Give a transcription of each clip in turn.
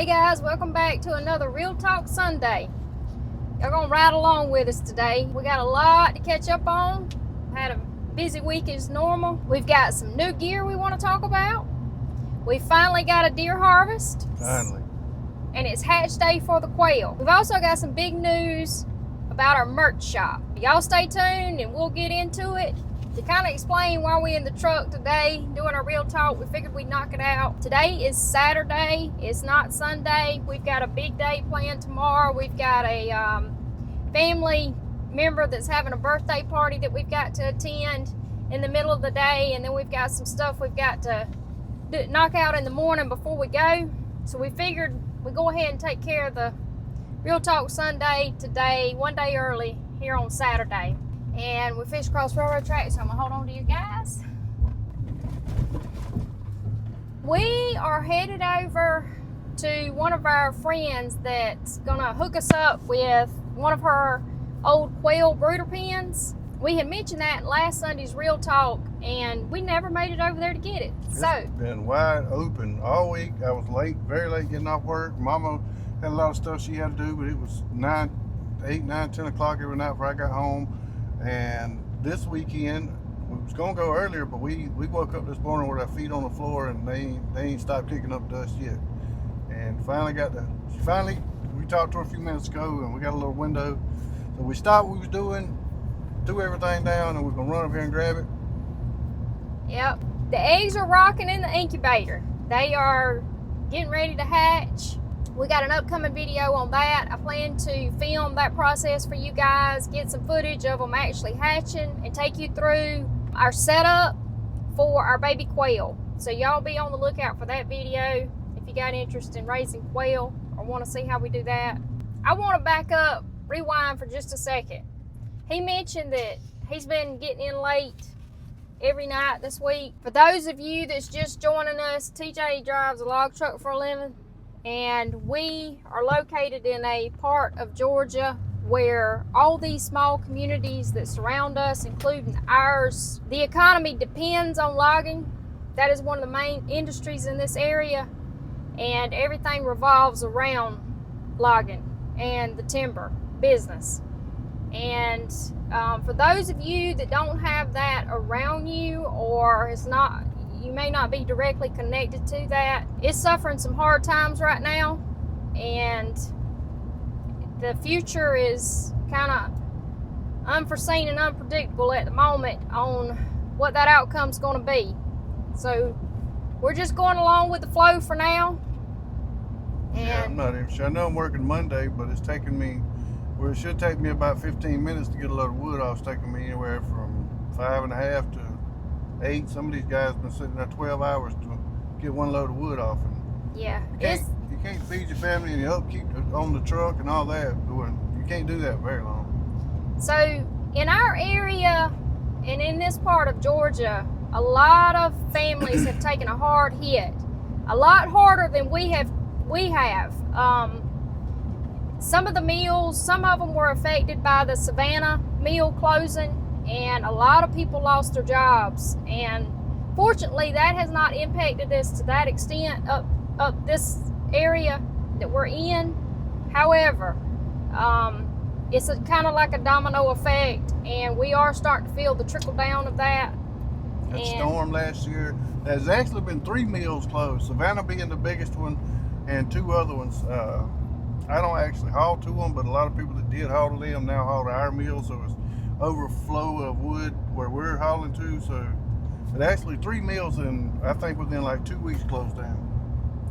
Hey guys, welcome back to another Real Talk Sunday. Y'all gonna ride along with us today. We got a lot to catch up on. Had a busy week as normal. We've got some new gear we want to talk about. We finally got a deer harvest. Finally. And it's hatch day for the quail. We've also got some big news about our merch shop. Y'all stay tuned and we'll get into it. To kind of explain why we're in the truck today doing our real talk, we figured we'd knock it out. Today is Saturday, it's not Sunday. We've got a big day planned tomorrow. We've got a family member that's having a birthday party that we've got to attend in the middle of the day, and then we've got some stuff we've got to knock out in the morning before we go. So we figured we'd go ahead and take care of the Real Talk Sunday today, one day early here on Saturday. And we fished across railroad tracks, so I'm gonna hold on to you guys. We are headed over to one of our friends that's gonna hook us up with one of her old quail brooder pens. We had mentioned that in last Sunday's Real Talk, and we never made it over there to get it. It's been wide open all week. I was late, very late getting off work. Mama had a lot of stuff she had to do, but it was 8, 9, 10 o'clock every night before I got home. And this weekend, we was gonna go earlier, but we woke up this morning with our feet on the floor, and they ain't stopped kicking up dust yet. And finally we talked to her a few minutes ago, and we got a little window. So we stopped what we was doing, threw everything down, and we're gonna run up here and grab it. Yep, the eggs are rocking in the incubator. They are getting ready to hatch. We got an upcoming video on that. I plan to film that process for you guys, get some footage of them actually hatching, and take you through our setup for our baby quail. So y'all be on the lookout for that video if you got interest in raising quail or want to see how we do that. I want to back up, rewind for just a second. He mentioned that he's been getting in late every night this week. For those of you that's just joining us, TJ drives a log truck for a living. And we are located in a part of Georgia where all these small communities that surround us, including ours, the economy depends on logging. That is one of the main industries in this area, and everything revolves around logging and the timber business. And for those of you that don't have that around you, or you may not be directly connected to that, it's suffering some hard times right now, and the future is kind of unforeseen and unpredictable at the moment on what that outcome's going to be. So we're just going along with the flow for now. And yeah, I'm not even sure. I know I'm working Monday, but it's taking me, well, it should take me about 15 minutes to get a load of wood off. It's taking me anywhere from 5.5 to 8. Some of these guys have been sitting there 12 hours to get one load of wood off. And yeah, you can't feed your family and your upkeep on the truck and all that. You can't do that very long. So in our area and in this part of Georgia, a lot of families have taken a hard hit, a lot harder than we have. Some of the mills, some of them were affected by the Savannah mill closing, and a lot of people lost their jobs. And fortunately, that has not impacted us to that extent up this area that we're in. However, it's kind of like a domino effect, and we are starting to feel the trickle down of that. That storm last year, there's actually been 3 mills closed, Savannah being the biggest one, and 2 other ones. I don't actually haul to them, but a lot of people that did haul to them now haul to our mills, so it's overflow of wood where we're hauling to. So but actually 3 mills, and I think within like 2 weeks closed down.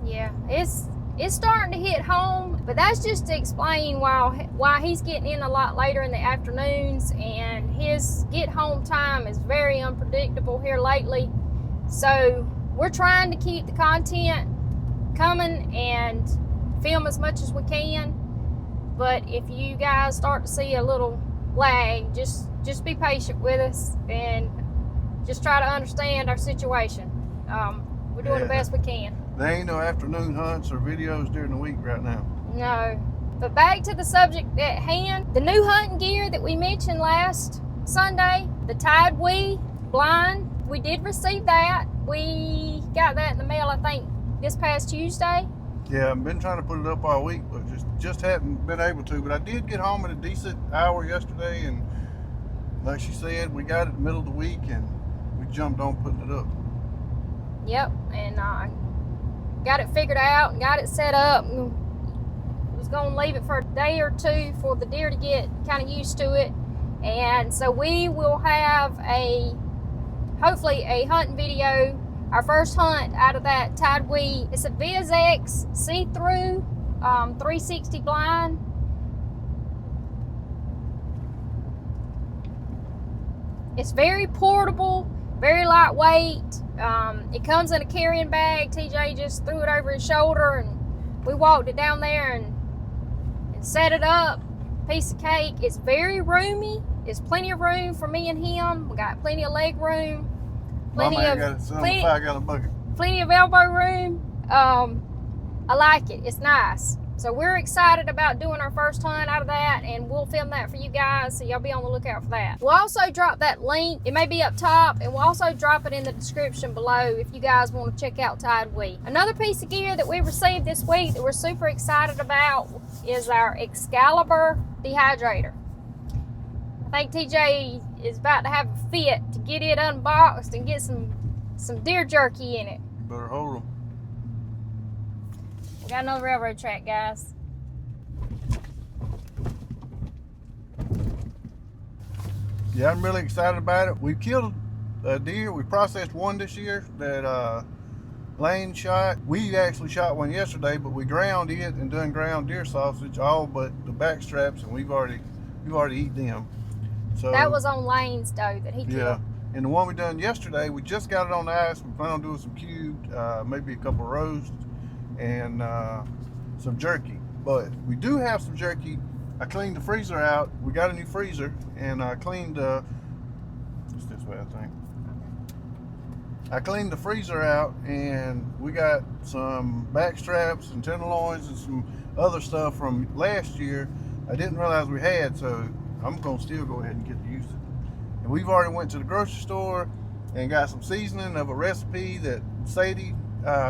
Yeah, it's starting to hit home, but that's just to explain why he's getting in a lot later in the afternoons, and his get home time is very unpredictable here lately. So we're trying to keep the content coming and film as much as we can, but if you guys start to see a little lag, just be patient with us and just try to understand our situation. We're doing the best we can. There ain't no afternoon hunts or videos during the week right now. No. But back to the subject at hand, the new hunting gear that we mentioned last Sunday, the TideWe blind, we did receive that. We got that in the mail, I think, this past Tuesday. Yeah, I've been trying to put it up all week, but just hadn't been able to. But I did get home at a decent hour yesterday, and like she said, we got it in the middle of the week, and we jumped on putting it up. Yep, and got it figured out and got it set up. Was going to leave it for a day or two for the deer to get kind of used to it, and so we will have hopefully a hunting video, our first hunt out of that TideWe. It's a VisX See Through 360 blind. It's very portable, very lightweight. It comes in a carrying bag. TJ just threw it over his shoulder and we walked it down there and set it up. Piece of cake. It's very roomy. It's plenty of room for me and him. We got plenty of leg room. Plenty of 5-gallon bucket. Plenty of elbow room. I like it. It's nice. So we're excited about doing our first hunt out of that, and we'll film that for you guys, so y'all be on the lookout for that. We'll also drop that link. It may be up top, and we'll also drop it in the description below if you guys want to check out TideWe. Another piece of gear that we received this week that we're super excited about is our Excalibur dehydrator. I think TJ is about to have a fit to get it unboxed and get some deer jerky in it. Better hold them. We got another railroad track, guys. Yeah, I'm really excited about it. We killed a deer. We processed one this year that Lane shot. We actually shot one yesterday, but we ground it and done ground deer sausage, all but the back straps, and we've already eat them. So that was on Lane's doe that he killed. Yeah, and the one we done yesterday, we just got it on the ice. We plan on doing some cubed, maybe a couple of roasts, and some jerky. But we do have some jerky. I cleaned the freezer out. We got a new freezer, and I cleaned it's this way, I think. I cleaned the freezer out, and we got some back straps and tenderloins and some other stuff from last year I didn't realize we had, so I'm gonna still go ahead and get to use it. And we've already went to the grocery store and got some seasoning of a recipe that Sadie,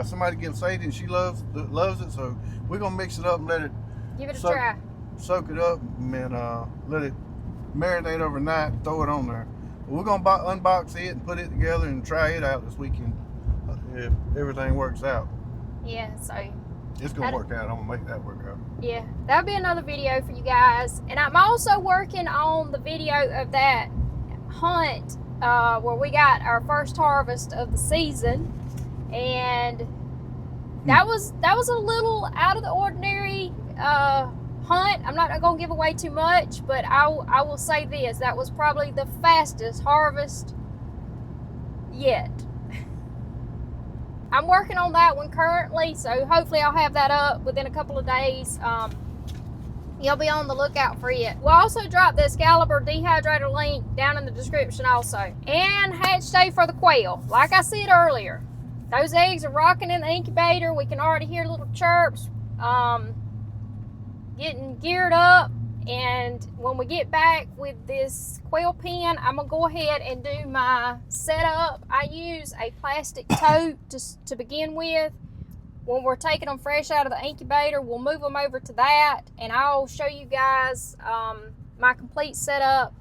somebody gave Sadie, and she loves it. So we're gonna mix it up and let it try. Soak it up, and let it marinate overnight. Throw it on there. But we're gonna unbox it and put it together and try it out this weekend if everything works out. Yeah, so it's gonna work out. I'm gonna make that work out. Yeah, that'll be another video for you guys. And I'm also working on the video of that hunt where we got our first harvest of the season, and that was a little out of the ordinary hunt. I'm not gonna give away too much, but I will say this: that was probably the fastest harvest yet. I'm working on that one currently, so hopefully I'll have that up within a couple of days. You'll be on the lookout for it. We'll also drop the Excalibur dehydrator link down in the description also. And hatch day for the quail. Like I said earlier, those eggs are rocking in the incubator. We can already hear little chirps, getting geared up. And when we get back with this quail pen, I'm gonna go ahead and do my setup. I use a plastic tote to begin with. When we're taking them fresh out of the incubator, we'll move them over to that, and I'll show you guys my complete setup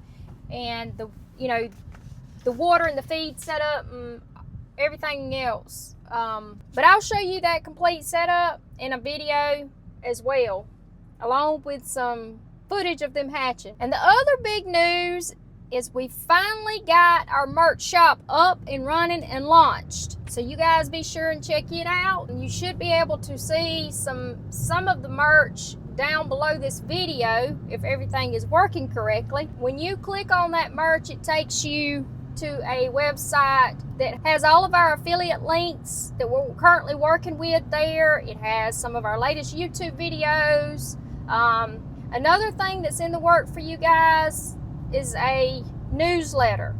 and the water and the feed setup and everything else. But I'll show you that complete setup in a video as well, along with some footage of them hatching. And the other big news is we finally got our merch shop up and running and launched. So you guys be sure and check it out. And you should be able to see some of the merch down below this video if everything is working correctly. When you click on that merch, it takes you to a website that has all of our affiliate links that we're currently working with there. It has some of our latest YouTube videos. Another thing that's in the work for you guys is a newsletter.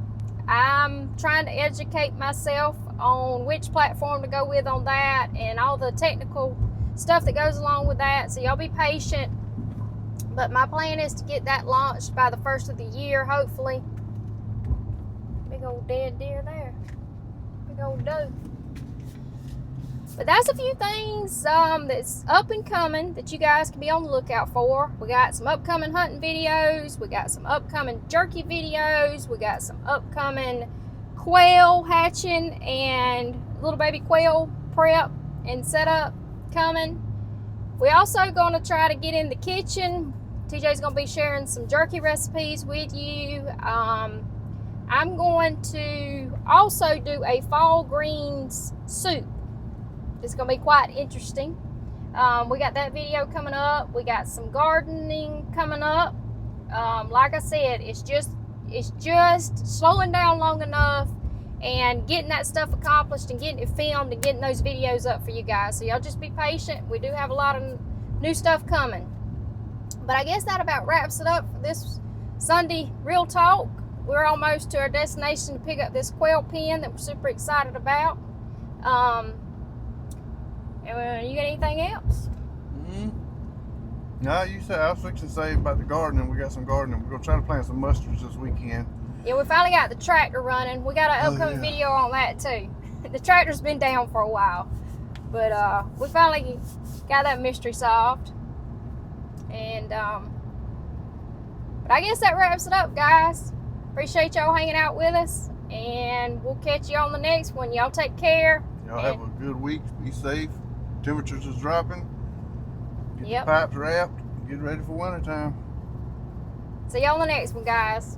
I'm trying to educate myself on which platform to go with on that and all the technical stuff that goes along with that, so y'all be patient. But my plan is to get that launched by the first of the year, hopefully. Big old dead deer there. Big old doe. But that's a few things that's up and coming that you guys can be on the lookout for. We got some upcoming hunting videos. We got some upcoming jerky videos. We got some upcoming quail hatching and little baby quail prep and setup coming. We also going to try to get in the kitchen. TJ's going to be sharing some jerky recipes with you. I'm going to also do a fall greens soup. It's going to be quite interesting. We got that video coming up. We got some gardening coming up. Like I said, it's just slowing down long enough and getting that stuff accomplished and getting it filmed and getting those videos up for you guys. So y'all just be patient. We do have a lot of new stuff coming. But I guess that about wraps it up for this Sunday Real Talk. We're almost to our destination to pick up this quail pen that we're super excited about. You got anything else? No, you said I was fixing to say about the gardening. We got some gardening. We're gonna try to plant some mustards this weekend. Yeah, we finally got the tractor running. We got an upcoming video on that too. The tractor's been down for a while, but we finally got that mystery solved. And but I guess that wraps it up, guys. Appreciate y'all hanging out with us, and we'll catch you on the next one. Y'all take care. Y'all have a good week. Be safe. Temperatures is dropping. Get Yep. the pipes wrapped. Get ready for winter time. See y'all on the next one, guys.